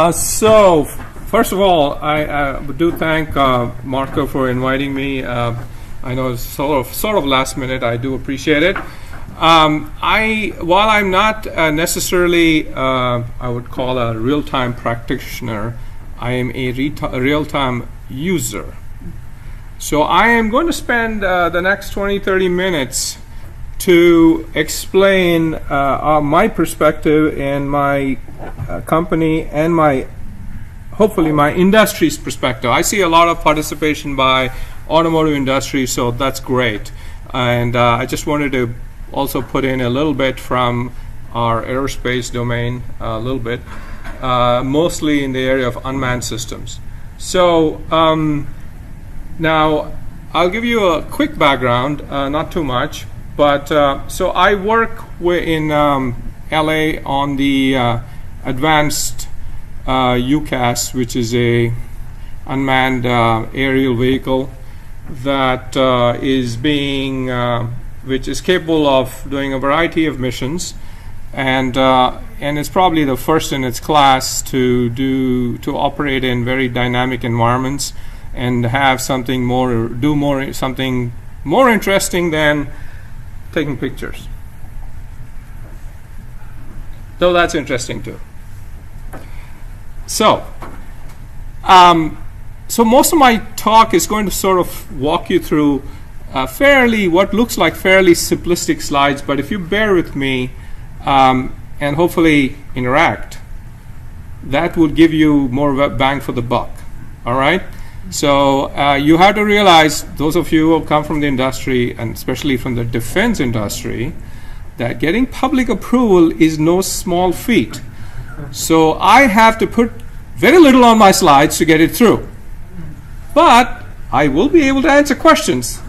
So, first of all, I do thank Marco for inviting me. I know it's sort of last minute. I do appreciate it. While I'm not necessarily, I would call a real-time practitioner, I am a real-time user. So I am going to spend the next 20-30 minutes to explain my perspective and my company and hopefully my industry's perspective. I see a lot of participation by automotive industry, so that's great. And I just wanted to also put in a little bit from our aerospace domain, a little bit, mostly in the area of unmanned systems. So now I'll give you a quick background, not too much. But so I work in LA on the advanced UCAS, which is a unmanned aerial vehicle that which is capable of doing a variety of missions, and it's probably the first in its class to operate in very dynamic environments and have something more interesting than taking pictures. Though that's interesting too. So most of my talk is going to sort of walk you through what looks like fairly simplistic slides, but if you bear with me and hopefully interact, that will give you more bang for the buck. All right? So you have to realize, those of you who come from the industry, and especially from the defense industry, that getting public approval is no small feat. So I have to put very little on my slides to get it through. But I will be able to answer questions.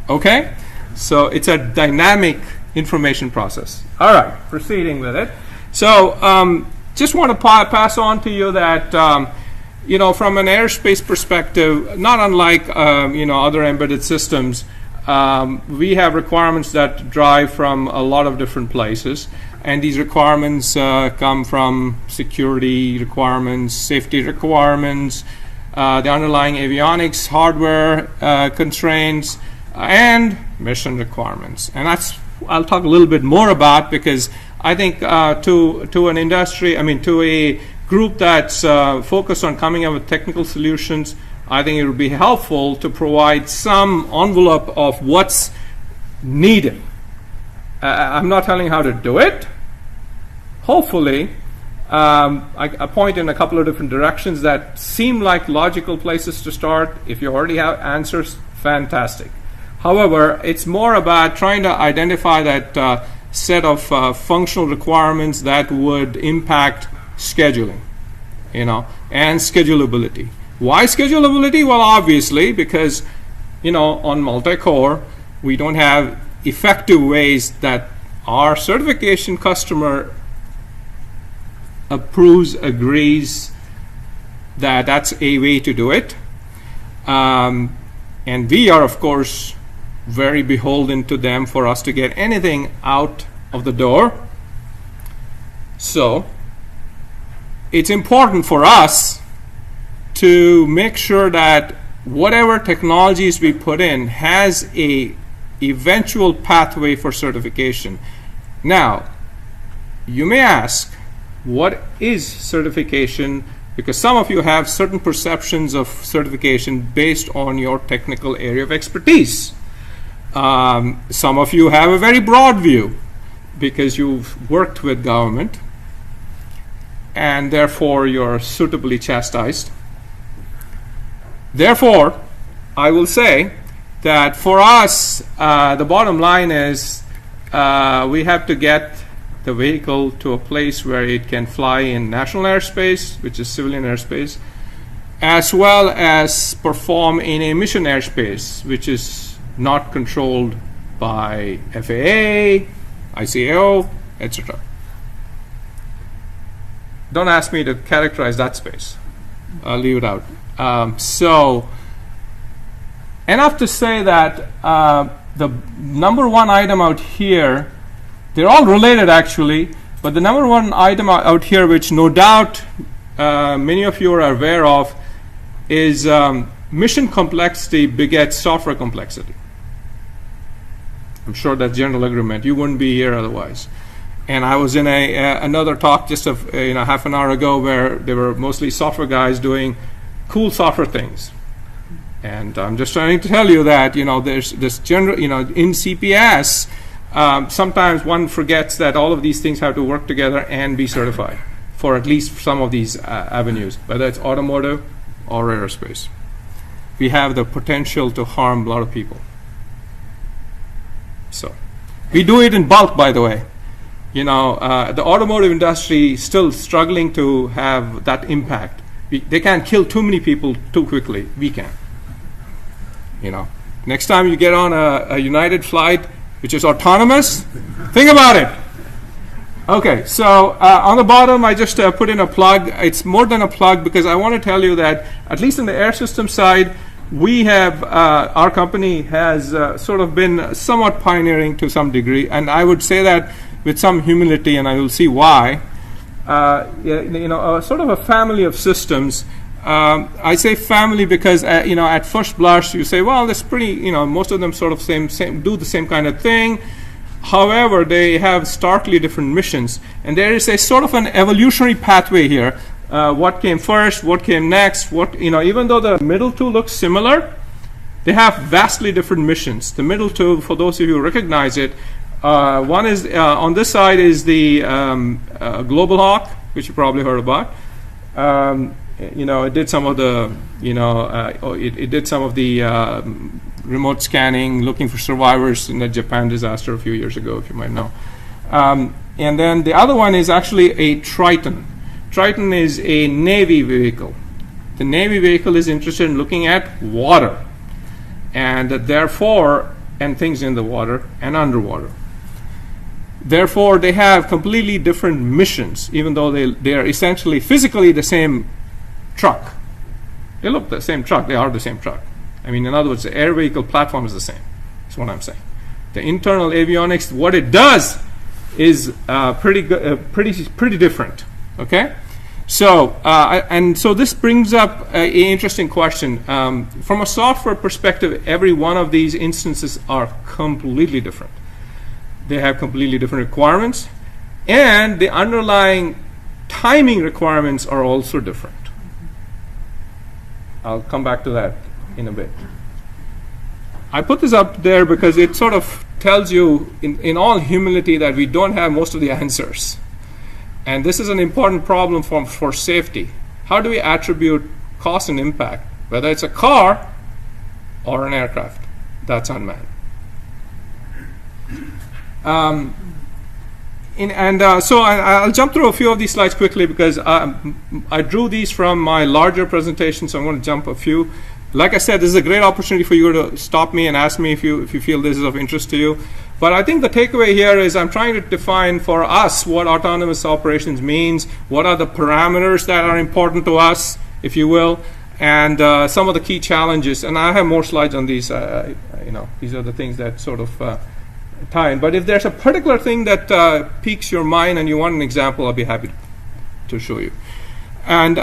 Okay? So it's a dynamic information process. All right, proceeding with it. So just want to pass on to you that from an aerospace perspective, not unlike other embedded systems, we have requirements that drive from a lot of different places, and these requirements come from security requirements, safety requirements, the underlying avionics hardware constraints, and mission requirements. And I'll talk a little bit more about, because I think to an industry, to a group that's focused on coming up with technical solutions, I think it would be helpful to provide some envelope of what's needed. I'm not telling you how to do it. Hopefully, I point in a couple of different directions that seem like logical places to start. If you already have answers, fantastic. However, it's more about trying to identify that set of functional requirements that would impact scheduling, and schedulability. Why schedulability? Well, obviously, because, on multi-core, we don't have effective ways that our certification customer approves, agrees that that's a way to do it. And we are, of course, very beholden to them for us to get anything out of the door. So it's important for us to make sure that whatever technologies we put in has a eventual pathway for certification. Now, you may ask, what is certification? Because some of you have certain perceptions of certification based on your technical area of expertise. Some of you have a very broad view because you've worked with government, and therefore you're suitably chastised. Therefore, I will say that for us, the bottom line is we have to get the vehicle to a place where it can fly in national airspace, which is civilian airspace, as well as perform in a mission airspace, which is not controlled by FAA, ICAO, etc. Don't ask me to characterize that space. I'll leave it out. So, enough to say that the number one item out here, they're all related actually, but the number one item out here, which no doubt many of you are aware of is mission complexity begets software complexity. I'm sure that's general agreement. You wouldn't be here otherwise. And I was in another talk just half an hour ago where there were mostly software guys doing cool software things. And I'm just trying to tell you that, there's this general, in CPS, sometimes one forgets that all of these things have to work together and be certified for at least some of these avenues, whether it's automotive or aerospace. We have the potential to harm a lot of people. So we do it in bulk, by the way. The automotive industry is still struggling to have that impact. They can't kill too many people too quickly. We can. Next time you get on a United flight, which is autonomous, think about it. Okay, so on the bottom, I just put in a plug. It's more than a plug because I want to tell you that at least in the air system side, we have, our company has sort of been somewhat pioneering to some degree, and I would say that with some humility, and I will see why. Sort of a family of systems. I say family because at first blush you say, well, that's pretty. Most of them sort of same do the same kind of thing. However, they have starkly different missions, and there is a sort of an evolutionary pathway here. What came first? What came next? Even though the middle two look similar, they have vastly different missions. The middle two, for those of you who recognize it, one is on this side is the Global Hawk, which you probably heard about. It did some of the, it did some of the remote scanning, looking for survivors in the Japan disaster a few years ago, if you might know. And then the other one is actually a Triton. Triton is a Navy vehicle. The Navy vehicle is interested in looking at water, and therefore, and things in the water and underwater. Therefore, they have completely different missions, even though they are essentially physically the same truck. They look the same truck. They are the same truck. In other words, the air vehicle platform is the same. That's what I'm saying. The internal avionics, what it does, is pretty different. Okay. So so this brings up an interesting question. From a software perspective, every one of these instances are completely different. They have completely different requirements, and the underlying timing requirements are also different. I'll come back to that in a bit. I put this up there because it sort of tells you in all humility that we don't have most of the answers. And this is an important problem for safety. How do we attribute cost and impact, whether it's a car or an aircraft that's unmanned? So I'll jump through a few of these slides quickly because I drew these from my larger presentation, so I'm going to jump a few. Like I said, this is a great opportunity for you to stop me and ask me if you feel this is of interest to you. But I think the takeaway here is I'm trying to define for us what autonomous operations means, what are the parameters that are important to us, if you will, and some of the key challenges. And I have more slides on these. These are the things that sort of tie in. But if there's a particular thing that piques your mind and you want an example, I'll be happy to show you. And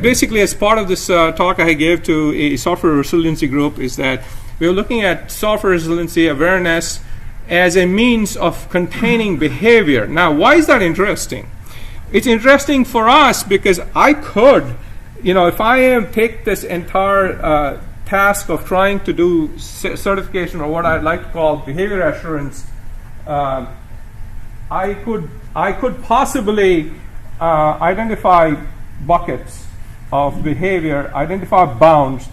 basically, as part of this talk I gave to a software resiliency group, is that we were looking at software resiliency awareness as a means of containing behavior. Now, why is that interesting? It's interesting for us because I could, if I take this entire task of trying to do certification, or what I'd like to call behavior assurance, I could possibly identify buckets of behavior, identify bounds,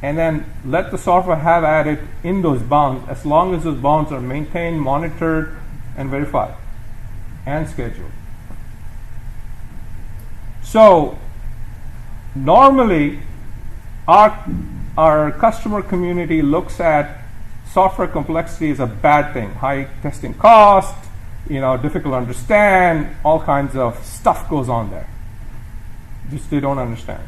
and then let the software have at it in those bounds, as long as those bounds are maintained, monitored, and verified, and scheduled. So normally, our customer community looks at software complexity as a bad thing, high testing cost, difficult to understand, all kinds of stuff goes on there. Just they don't understand.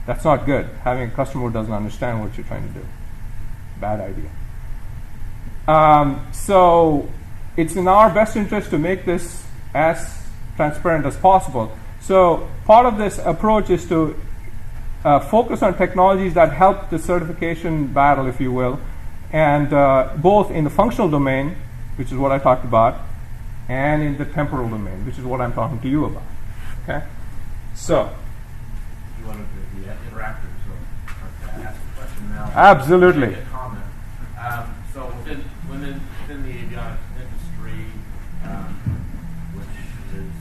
That's not good. Having a customer who doesn't understand what you're trying to do. Bad idea. So it's in our best interest to make this as transparent as possible. So part of this approach is to focus on technologies that help the certification battle, if you will, and both in the functional domain, which is what I talked about, and in the temporal domain, which is what I'm talking to you about. Okay? So. You wanted to be interactive, so I ask a question now. Absolutely. A comment. So within the avionics industry, which is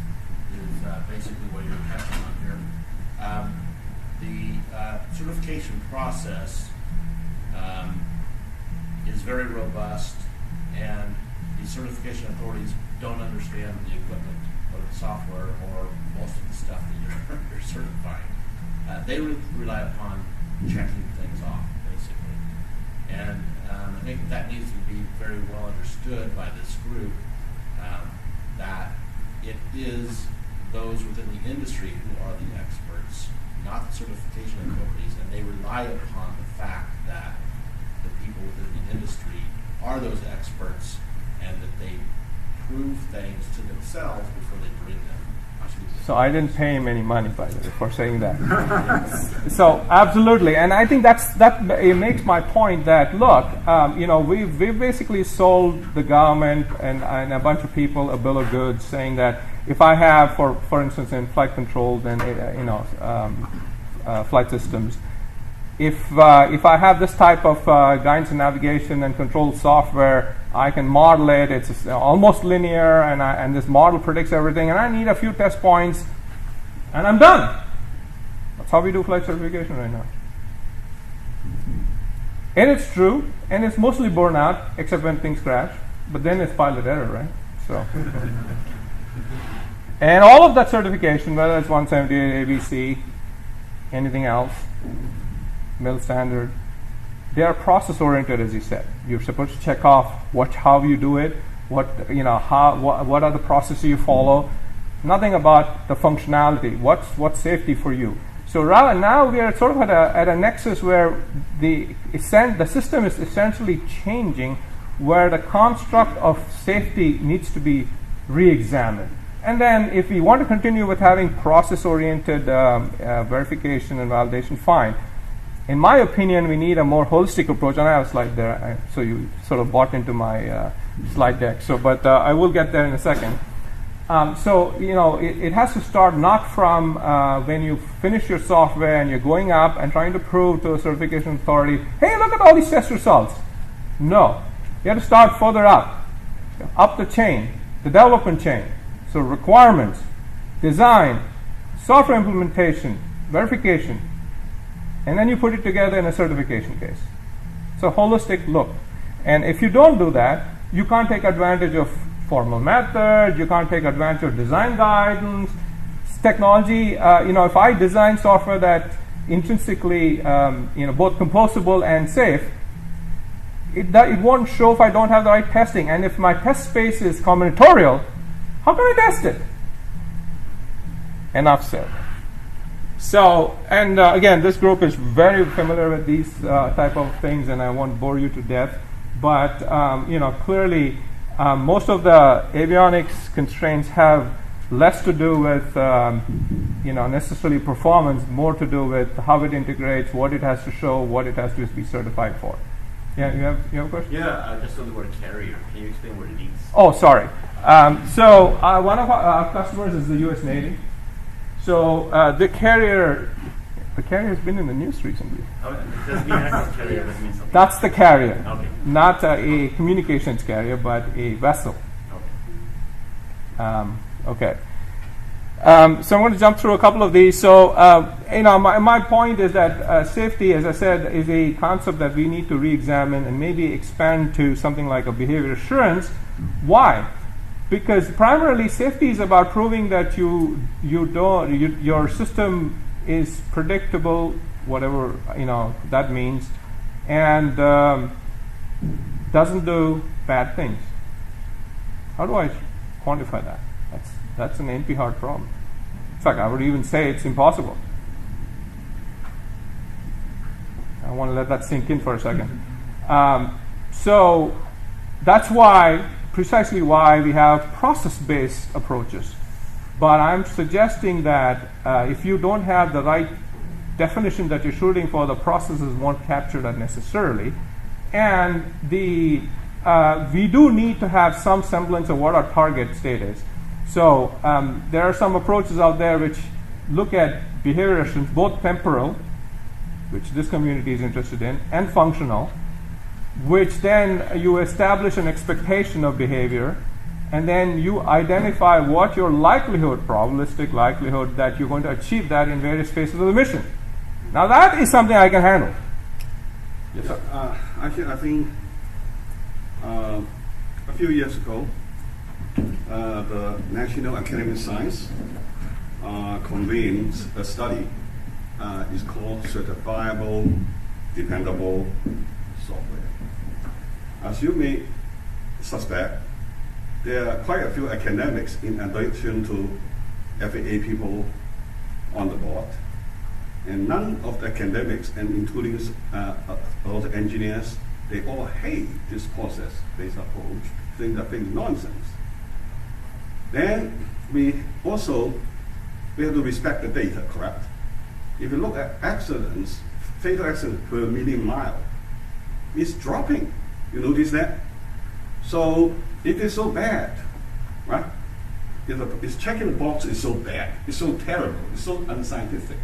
basically what you're touching on here, the certification process is very robust, and the certification authorities don't understand the equipment or the software or most of the stuff that you're certifying. They rely upon checking things off, basically. And I think that needs to be very well understood by this group, that it is those within the industry who are the experts, not the certification authorities, and they rely upon the fact that the people within the industry are those experts and that they prove things to themselves before they bring them to. So I didn't pay him any money, by the way, for saying that. So absolutely, and I think that it makes my point that look, we've basically sold the government and a bunch of people a bill of goods, saying that if I have, for instance, in flight controls and flight systems, if I have this type of guidance and navigation and control software, I can model it. It's almost linear, and this model predicts everything. And I need a few test points, and I'm done. That's how we do flight certification right now. And it's true, and it's mostly borne out, except when things crash. But then it's pilot error, right? So, and all of that certification, whether it's 178, ABC, anything else, mill standard, they are process oriented, as you said. You're supposed to check off how you do it, what are the processes you follow. Nothing about the functionality. What's safety for you? So now we are sort of at a nexus where the system is essentially changing, where the construct of safety needs to be re-examined. And then if we want to continue with having process-oriented verification and validation, fine. In my opinion, we need a more holistic approach, and I have a slide there, so you sort of bought into my slide deck. But I will get there in a second. It has to start not from when you finish your software and you're going up and trying to prove to a certification authority, hey, look at all these test results. No, you have to start further up the chain, the development chain. So requirements, design, software implementation, verification, and then you put it together in a certification case. It's a holistic look. And if you don't do that, you can't take advantage of formal methods, you can't take advantage of design guidance, technology. If I design software that intrinsically, both composable and safe, it won't show if I don't have the right testing. And if my test space is combinatorial, how can I test it? Enough said. So, and again, this group is very familiar with these type of things, and I won't bore you to death. But clearly, most of the avionics constraints have less to do with necessarily performance, more to do with how it integrates, what it has to show, what it has to be certified for. Yeah, you have a question? Yeah, just on the word carrier. Can you explain what it means? Oh, sorry. One of our customers is the U.S. Navy. So the carrier has been in the news recently. Oh, it doesn't mean actual carrier. It doesn't mean something. That's the carrier. Okay. Not a communications carrier, but a vessel. Okay. So I'm going to jump through a couple of these. So my point is that safety, as I said, is a concept that we need to re-examine and maybe expand to something like a behavior assurance. Why? Because primarily safety is about proving that your system is predictable, whatever that means, and doesn't do bad things. How do I quantify that? That's an NP hard problem. In fact, I would even say it's impossible. I want to let that sink in for a second. So that's precisely why we have process-based approaches. But I'm suggesting that if you don't have the right definition that you're shooting for, the processes won't capture that necessarily. And we do need to have some semblance of what our target state is. So there are some approaches out there which look at behavior assumptions, both temporal, which this community is interested in, and functional, which then you establish an expectation of behavior, and then you identify what your likelihood, probabilistic likelihood, that you're going to achieve that in various phases of the mission. Now that is something I can handle. Yes, sir. Actually, I think a few years ago, the National Academy of Science convened a study. It's called Certifiable Dependable Software. As you may suspect, there are quite a few academics in addition to FAA people on the board. And none of the academics, and including all the engineers, they all hate this process-based approach, think that thing is nonsense. Then we have to respect the data, correct? If you look at accidents, fatal accidents per million mile, it's dropping. You notice that? So it is so bad, right? It's checking the box is so bad, it's so terrible, it's so unscientific.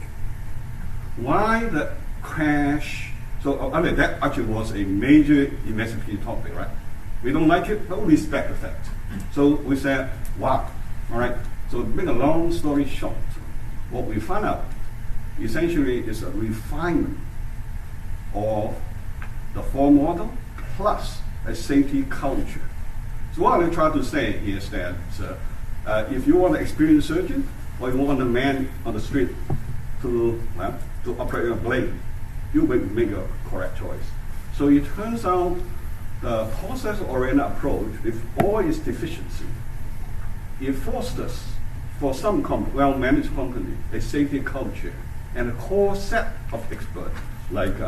Why the crash? So I mean, that actually was a major investigative topic, right? We don't like it, but we respect the fact. So we said, wow, all right. So to make a long story short, what we found out essentially is a refinement of the form model plus a safety culture. So what I'm trying to say is that if you want an experienced surgeon or you want a man on the street to operate a blade, you make a correct choice. So it turns out the process-oriented approach, with all its deficiency, it fosters for some well-managed company a safety culture and a core set of experts like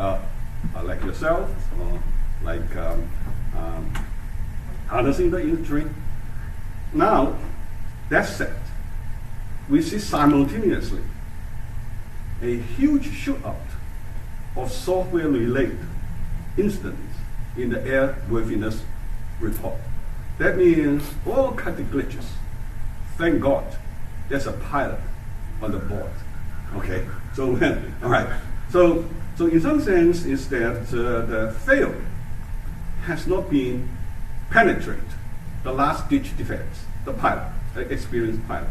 yourself or like others in the industry. Now, that said, we see simultaneously a huge shootout of software-related incidents in the airworthiness report. That means all kinds of glitches. Thank God there's a pilot on the board. Okay, so all right. So in some sense, is that the fail has not been penetrated. The last-ditch defense, the pilot, the experienced pilot.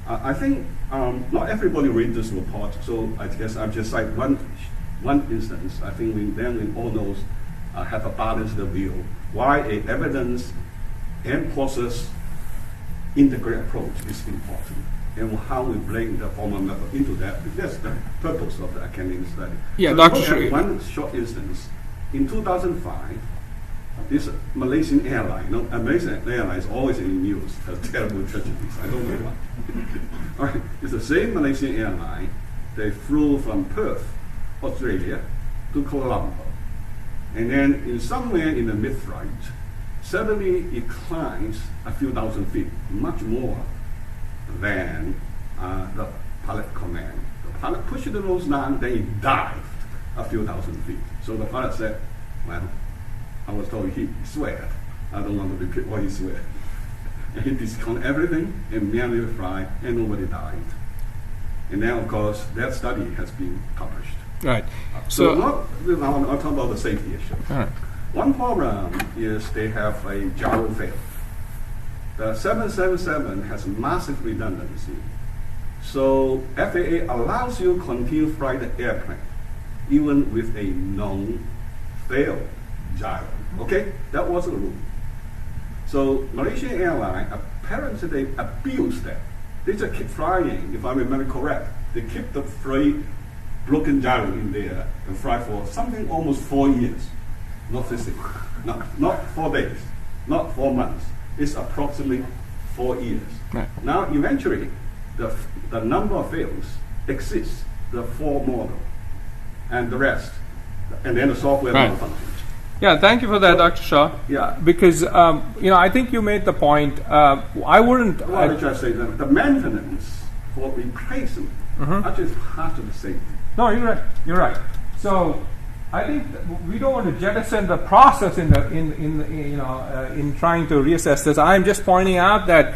I think not everybody read this report, so I guess I'll just cite one instance. I think we all know have a balanced view why a evidence and process integrated approach is important, and how we bring the formal method into that. That's the purpose of the academic study. Yeah, so Dr. One short instance. In 2005, this Malaysian airline, Malaysian airline is always in the news, has terrible tragedies. I don't know why. All right, it's the same Malaysian airline. They flew from Perth, Australia, to Kuala Lumpur, and then in somewhere in the mid-flight, suddenly it climbs a few thousand feet, much more than the pilot command. The pilot pushed the nose down, then he dived a few thousand feet. So the pilot said, well, I was told he swear. I don't want to repeat what he swear. And he discounted everything and merely fly, and nobody died. And now, of course, that study has been published. Right. I'll talk about the safety issue. All right. One problem is they have a gyro fail. The 777 has massive redundancy. So FAA allows you to continue fly the airplane even with a known fail gyro. Okay? That was the rule. So Malaysian Airlines, apparently they abused that. They just keep flying, if I remember correct. They keep the broken gyro in there and fly for something almost 4 years. Not 50, not 4 days, not 4 months. It's approximately 4 years. Right. Now, eventually, the number of fails exceeds the 4 model, and the rest, and then the software right. malfunctions. Yeah, thank you for that, Dr. Shaw. Yeah. Because I think you made the point. I wouldn't. Well, I just say that the maintenance for replacement actually is part of the safety. No, you're right. You're right. So I think we don't want to jettison the process in trying to reassess this. I'm just pointing out that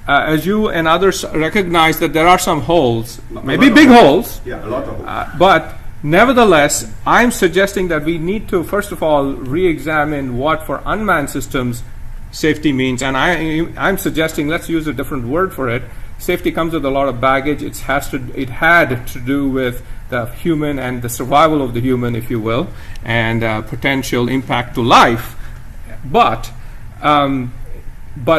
as you and others recognize that there are some holes, maybe big holes. Yeah, a lot of holes. But nevertheless, I'm suggesting that we need to first of all re-examine what for unmanned systems safety means, and I'm suggesting let's use a different word for it. Safety comes with a lot of baggage. It had to do with the human and the survival of the human, if you will, and potential impact to life. But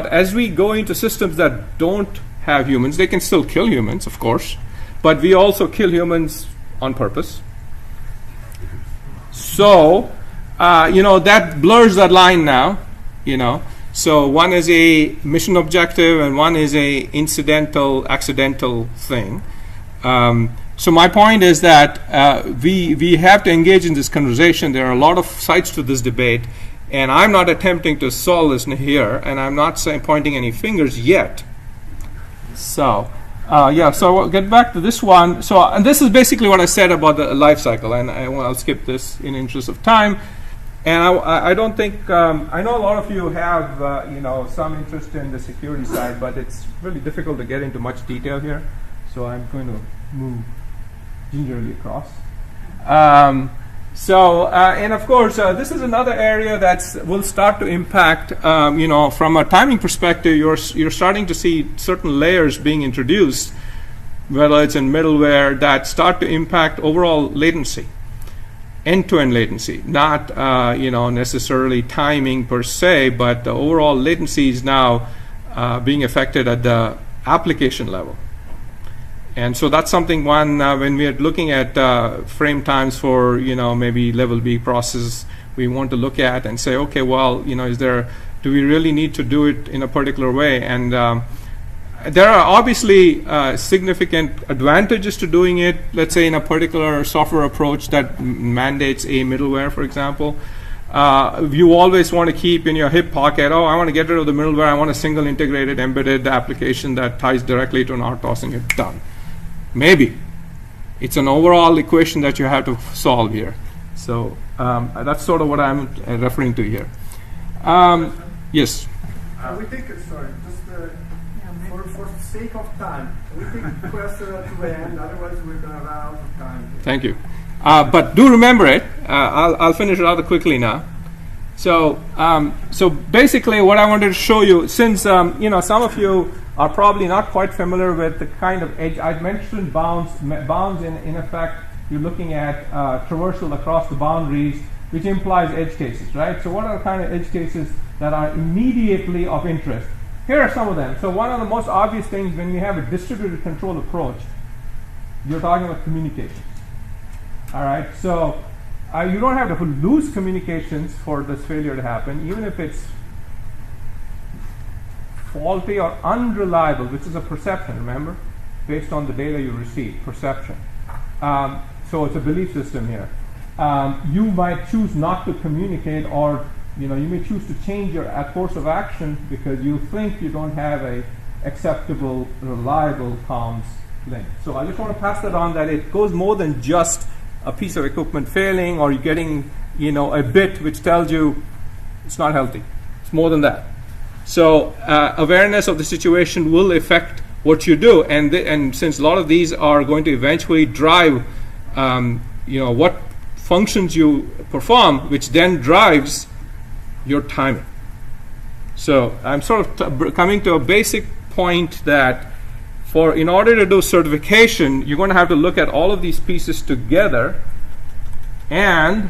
as we go into systems that don't have humans, they can still kill humans, of course, but we also kill humans on purpose. So, that blurs that line now, So one is a mission objective and one is a incidental, accidental thing. So my point is that we have to engage in this conversation. There are a lot of sides to this debate, and I'm not attempting to solve this here, and I'm not pointing any fingers yet. So, so we'll get back to this one. So, and this is basically what I said about the life cycle, and I'll skip this in interest of time. And I don't think, I know a lot of you have, some interest in the security side, but it's really difficult to get into much detail here. So I'm going to move gingerly across. And of course, this is another area that will start to impact, from a timing perspective, you're starting to see certain layers being introduced, whether it's in middleware, that start to impact overall latency. End-to-end latency, not necessarily timing per se, but the overall latency is now being affected at the application level. And so that's something when we're looking at frame times for maybe level B process, we want to look at and say, okay, well, do we really need to do it in a particular way? And there are obviously significant advantages to doing it, let's say in a particular software approach that mandates a middleware, for example. You always want to keep in your hip pocket, I want to get rid of the middleware, I want a single integrated embedded application that ties directly to an RTOS, and you're done. Maybe. It's an overall equation that you have to solve here. So that's sort of what I'm referring to here. Yes? We take, for the sake of time, we take questions at the end, otherwise we're going to run out of time. Thank you. But do remember it. I'll finish it rather quickly now. So basically what I wanted to show you, since some of you are probably not quite familiar with the kind of edge. I mentioned bounds. Bounds, in effect, you're looking at traversal across the boundaries, which implies edge cases, right? So what are the kind of edge cases that are immediately of interest? Here are some of them. So one of the most obvious things when you have a distributed control approach, you're talking about communications. All right, so you don't have to lose communications for this failure to happen, even if it's faulty or unreliable, which is a perception, remember, based on the data you receive, perception. So it's a belief system here. You might choose not to communicate, or you may choose to change your course of action because you think you don't have a acceptable, reliable comms link. So I just want to pass that on, that it goes more than just a piece of equipment failing, or you're getting a bit which tells you it's not healthy. It's more than that. So awareness of the situation will affect what you do, and since a lot of these are going to eventually drive what functions you perform, which then drives your timing. So I'm sort of coming to a basic point that in order to do certification, you're going to have to look at all of these pieces together, and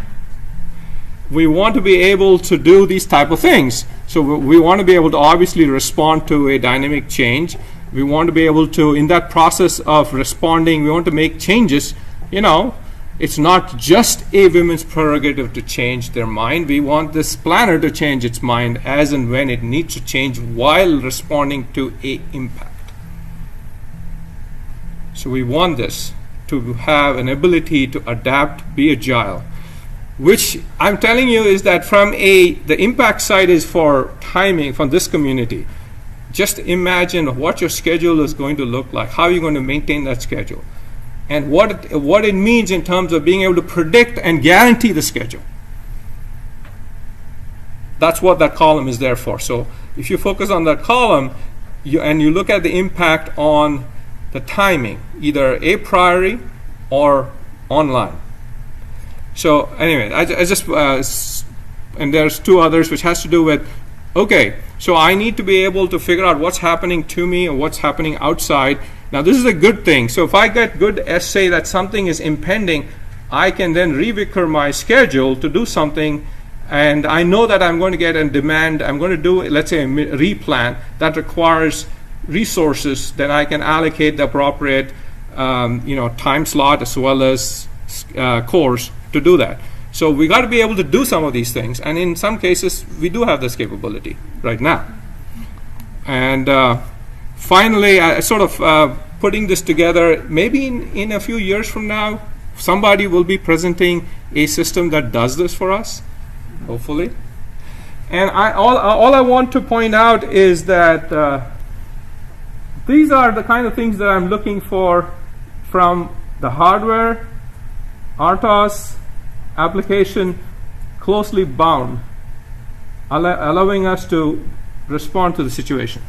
we want to be able to do these type of things. So we want to be able to obviously respond to a dynamic change. We want to be able to, in that process of responding, we want to make changes. It's not just a women's prerogative to change their mind. We want this planner to change its mind as and when it needs to change while responding to a impact. So we want this to have an ability to adapt, be agile. which I'm telling you is that from the impact side is for timing from this community. Just imagine what your schedule is going to look like, how you're going to maintain that schedule, and what it means in terms of being able to predict and guarantee the schedule. That's what that column is there for. So if you focus on that column and you look at the impact on the timing, either a priori or online. So anyway, I just and there's two others which has to do with, okay, so I need to be able to figure out what's happening to me or what's happening outside. Now this is a good thing. So if I get good essay that something is impending, I can then revictor my schedule to do something, and I know that I'm going to get a demand, I'm going to do, let's say, a replan that requires resources, then I can allocate the appropriate time slot as well as cores to do that. So we got to be able to do some of these things, and in some cases we do have this capability right now. And finally, sort of putting this together, maybe in a few years from now, somebody will be presenting a system that does this for us, hopefully. And all I want to point out is that these are the kind of things that I'm looking for from the hardware, RTOS, application closely bound, allowing us to respond to the situation.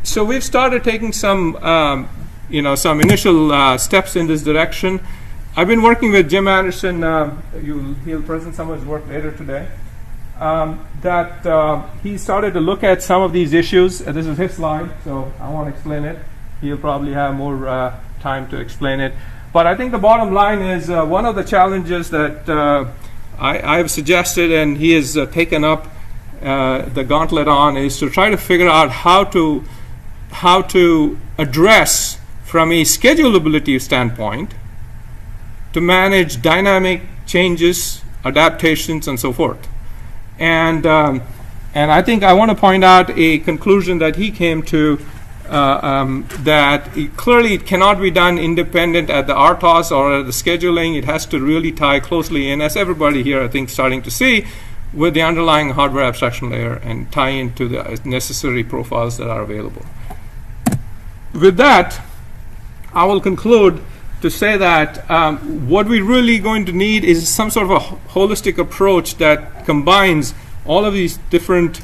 So we've started taking some initial steps in this direction. I've been working with Jim Anderson. He'll present some of his work later today. He started to look at some of these issues. This is his slide, so I won't explain it. He'll probably have more time to explain it. But I think the bottom line is one of the challenges that I've suggested and he has taken up the gauntlet on is to try to figure out how to address from a schedulability standpoint to manage dynamic changes, adaptations, and so forth. And I think I want to point out a conclusion that he came to, that clearly it cannot be done independent at the RTOS or at the scheduling. It has to really tie closely in, as everybody here I think starting to see, with the underlying hardware abstraction layer and tie into the necessary profiles that are available. With that, I will conclude to say that what we're really going to need is some sort of a holistic approach that combines all of these different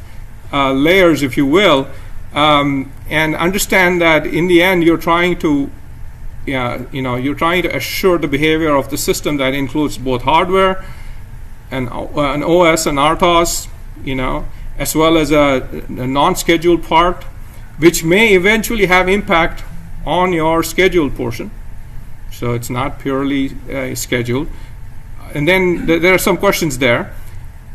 layers, if you will, and understand that in the end you're trying to assure the behavior of the system that includes both hardware and an OS and RTOS, as well as a non-scheduled part, which may eventually have impact on your scheduled portion. So it's not purely scheduled. And then there are some questions there.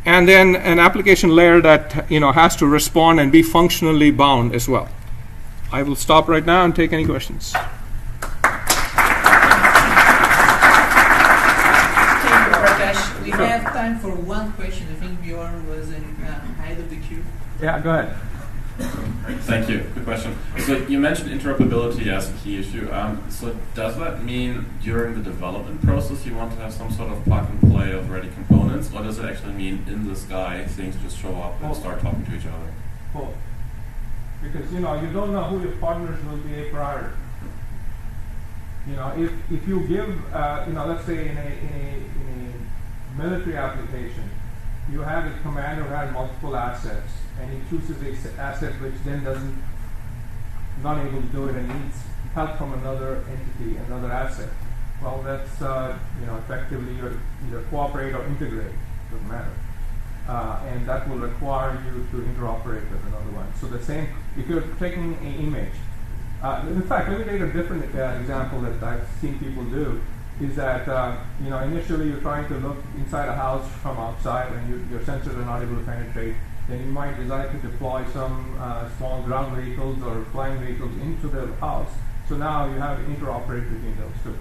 And then an application layer that has to respond and be functionally bound as well. I will stop right now and take any questions. Thank you, Prakash. We have time for one question. I think Bjorn was in height of the queue. Yeah, go ahead. Thank you. Good question. So you mentioned interoperability as a key issue. So does that mean during the development process you want to have some sort of plug and play of ready components, or does it actually mean in the sky things just show up and start talking to each other? Both. Because you don't know who your partners will be a priori. If you give let's say in a military application, you have a commander who has multiple assets, and he chooses an asset which then not able to do it and needs help from another entity, another asset. Well, that's effectively you either cooperate or integrate, doesn't matter, and that will require you to interoperate with another one. So the same, if you're taking an image. In fact, let me take a different example that I've seen people do. Is that initially you're trying to look inside a house from outside, and your sensors are not able to penetrate. Then you might decide to deploy some small ground vehicles or flying vehicles into the house. So now you have to interoperate between those two.